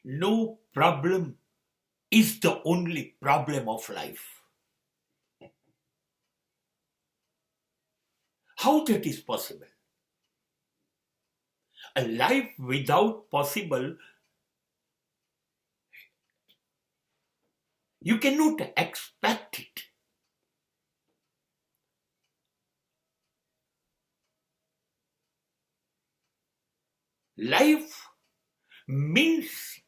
No problem is the only problem of life. How that is possible? A life without possible, you cannot expect it. Life means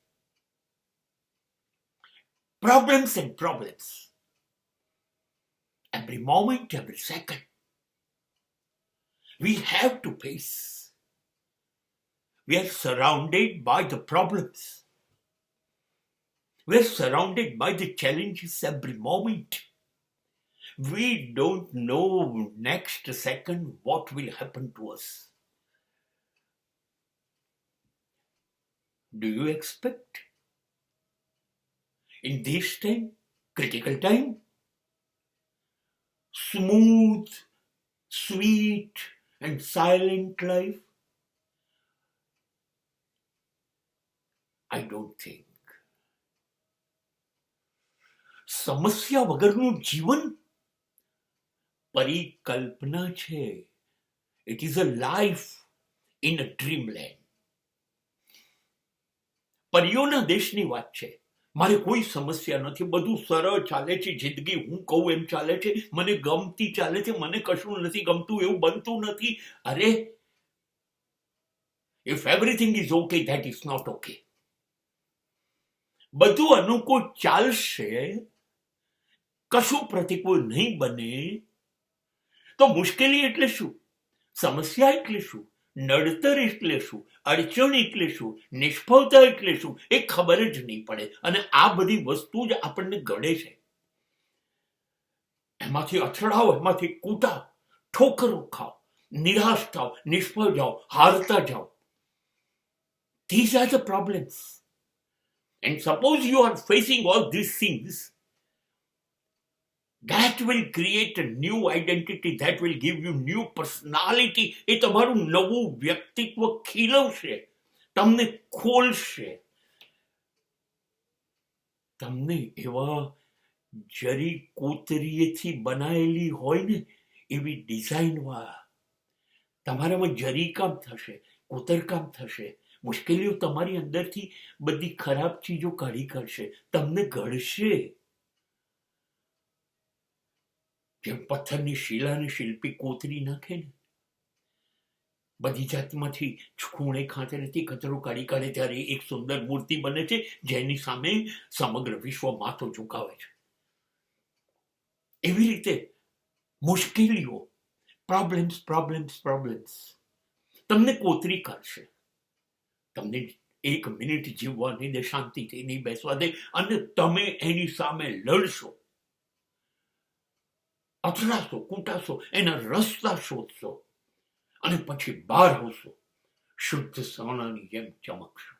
problems and problems. Every moment, every second, we have to face. We are surrounded by the problems. We are surrounded by the challenges every moment. We don't know next second what will happen to us. Do you expect in this time, critical time, smooth, sweet and silent life? I don't think. સમસ્યા વગરનું જીવન પરિકલ્પના છે. It is a life in a dreamland. પરીઓના દેશની વાત છે. મારે કોઈ સમસ્યા નથી, બધું સરળ ચાલે છે, જિંદગી હું કહું એમ ચાલે છે, મને ગમતી ચાલે છે, મને કશું નથી ગમતું એવું બનતું નથી. અરે, if everything is okay, that is not okay. બધું અનુકૂળ ચાલશે, કશું પ્રતિકૂળ નહીં બને તો મુશ્કેલી એટલે શું, સમસ્યા એટલે શું, નડતર એટલે શું, અડચણ એટલે શું, નિષ્ફળતા એટલે શું, એ ખબર જ નહીં પડે. અને આ બધી વસ્તુ જ આપણને ગળે છે. એમાંથી અથડાઓ, એમાંથી કૂટાઓ, ઠોકરો ખાઓ, નિરાશ થાઓ, નિષ્ફળ જાઓ, હારતા જાઓ. These are the problems. And suppose you are facing all these things, that will create a new identity, that will give you new personality. એ તમારું નવું વ્યક્તિત્વ ખીલવશે, તમને ખોલશે. તમને એવા જરી કોતરીએથી બનાયેલી હોય ને એવી ડિઝાઇનમાં તમારામાં જરી કામ થશે, કોતરકામ થશે. મુશ્કેલીઓ તમારી અંદરથી બધી ખરાબ ચીજો કાઢી કાઢશે, તમને ઘડશે. જેમ પથ્થરની શિલાને શિલ્પી કોતરી નાખે ને, બધી જાતમાંથી ખૂણે ખાંચરેથી કચરો કાઢી કાઢે ત્યારે એક સુંદર મૂર્તિ બને છે, જેની સામે સમગ્ર વિશ્વ માથો ઝુકાવે છે. એવી રીતે મુશ્કેલીઓ, પ્રોબ્લેમ્સ પ્રોબ્લેમ્સ પ્રોબ્લેમ્સ તમને કોતરી કાઢશે. તમને એક મિનિટ જીવવા નહીં દે, શાંતિથી નહીં બેસવા દે, અને તમે એની સામે લડશો, અથડાશો, કૂટાશો, એના રસ્તા શોધશો અને પછી બહાર આવશો, શુદ્ધ સોનાની જેમ ચમકશો.